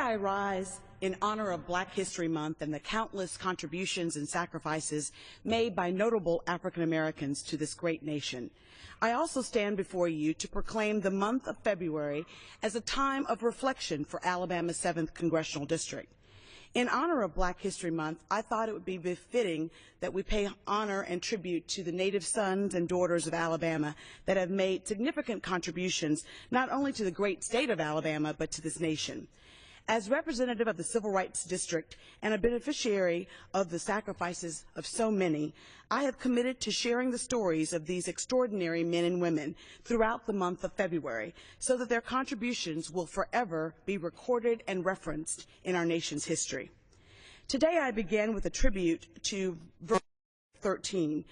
I rise in honor of Black History Month and the countless contributions and sacrifices made by notable African Americans to this great nation. I also stand before you to proclaim the month of February as a time of reflection for Alabama's 7th Congressional District. In honor of Black History Month, I thought it would be befitting that we pay honor and tribute to the native sons and daughters of Alabama that have made significant contributions not only to the great state of Alabama, but to this nation. As representative of the Civil Rights District and a beneficiary of the sacrifices of so many, I have committed to sharing the stories of these extraordinary men and women throughout the month of February so that their contributions will forever be recorded and referenced in our nation's history. Today I begin with a tribute to Virgil, 13,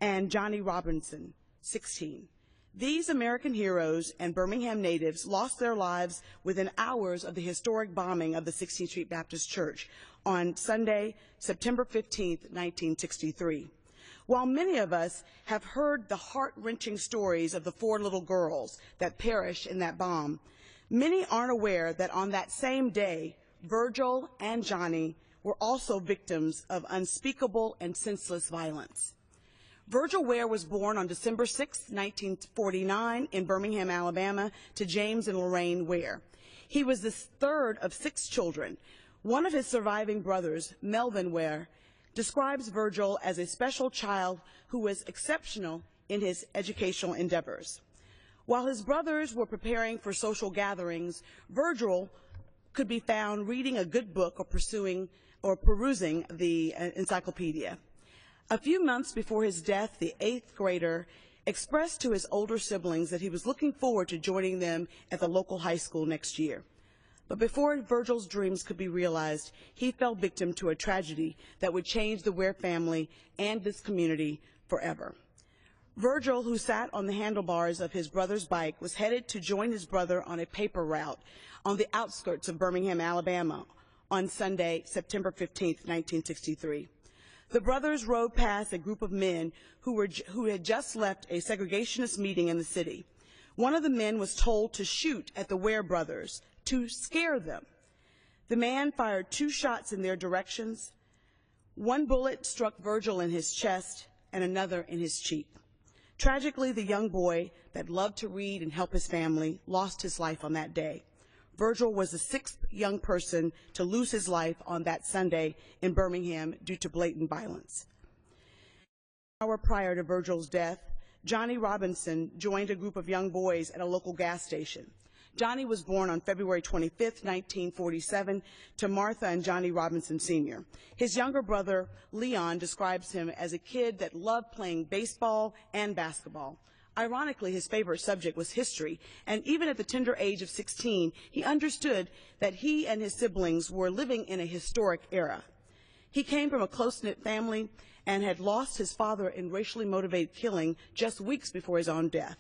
and Johnnie Robinson, 16. These American heroes and Birmingham natives lost their lives within hours of the historic bombing of the 16th Street Baptist Church on Sunday, September 15, 1963. While many of us have heard the heart-wrenching stories of the 4 little girls that perished in that bomb, many aren't aware that on that same day, Virgil and Johnnie were also victims of unspeakable and senseless violence. Virgil Ware was born on December 6, 1949 in Birmingham, Alabama, to James and Lorraine Ware. He was the third of 6 children. One of his surviving brothers, Melvin Ware, describes Virgil as a special child who was exceptional in his educational endeavors. While his brothers were preparing for social gatherings, Virgil could be found reading a good book or perusing the encyclopedia. A few months before his death, the 8th grader expressed to his older siblings that he was looking forward to joining them at the local high school next year. But before Virgil's dreams could be realized, he fell victim to a tragedy that would change the Ware family and this community forever. Virgil, who sat on the handlebars of his brother's bike, was headed to join his brother on a paper route on the outskirts of Birmingham, Alabama, on Sunday, September 15, 1963. The brothers rode past a group of men who had just left a segregationist meeting in the city. One of the men was told to shoot at the Ware brothers to scare them. The man fired 2 shots in their directions. One bullet struck Virgil in his chest and another in his cheek. Tragically, the young boy that loved to read and help his family lost his life on that day. Virgil was the 6th young person to lose his life on that Sunday in Birmingham due to blatant violence. An hour prior to Virgil's death, Johnnie Robinson joined a group of young boys at a local gas station. Johnnie was born on February 25, 1947, to Martha and Johnnie Robinson Sr. His younger brother, Leon, describes him as a kid that loved playing baseball and basketball. Ironically, his favorite subject was history, and even at the tender age of 16, he understood that he and his siblings were living in a historic era. He came from a close-knit family and had lost his father in racially motivated killing just weeks before his own death.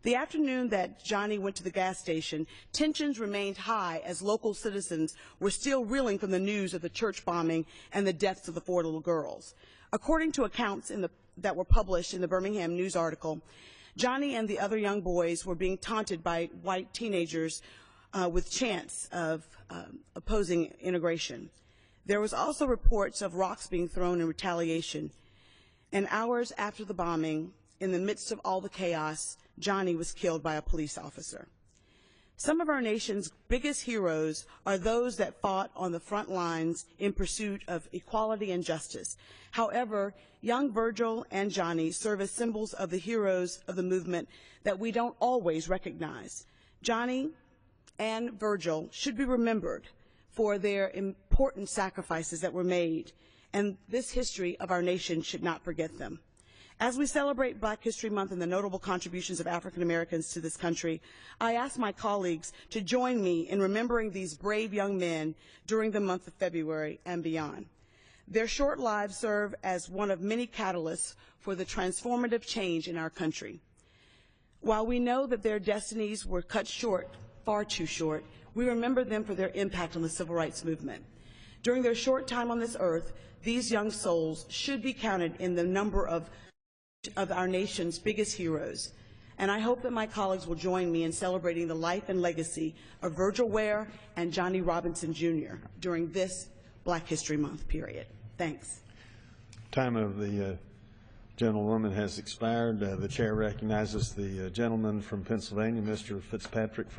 The afternoon that Johnnie went to the gas station, tensions remained high as local citizens were still reeling from the news of the church bombing and the deaths of the 4 little girls. According to accounts that were published in the Birmingham News article, Johnnie and the other young boys were being taunted by white teenagers with chants of opposing integration. There was also reports of rocks being thrown in retaliation. And hours after the bombing, in the midst of all the chaos, Johnnie was killed by a police officer. Some of our nation's biggest heroes are those that fought on the front lines in pursuit of equality and justice. However, young Virgil and Johnnie serve as symbols of the heroes of the movement that we don't always recognize. Johnnie and Virgil should be remembered for their important sacrifices that were made, and this history of our nation should not forget them. As we celebrate Black History Month and the notable contributions of African Americans to this country, I ask my colleagues to join me in remembering these brave young men during the month of February and beyond. Their short lives serve as one of many catalysts for the transformative change in our country. While we know that their destinies were cut short, far too short, we remember them for their impact on the civil rights movement. During their short time on this earth, these young souls should be counted in the number of our nation's biggest heroes. and I hope that my colleagues will join me in celebrating the life and legacy of Virgil Ware and Johnnie Robinson, Jr. during this Black History Month period. Thanks. Time of the gentlewoman has expired. The chair recognizes the gentleman from Pennsylvania, Mr. Fitzpatrick, for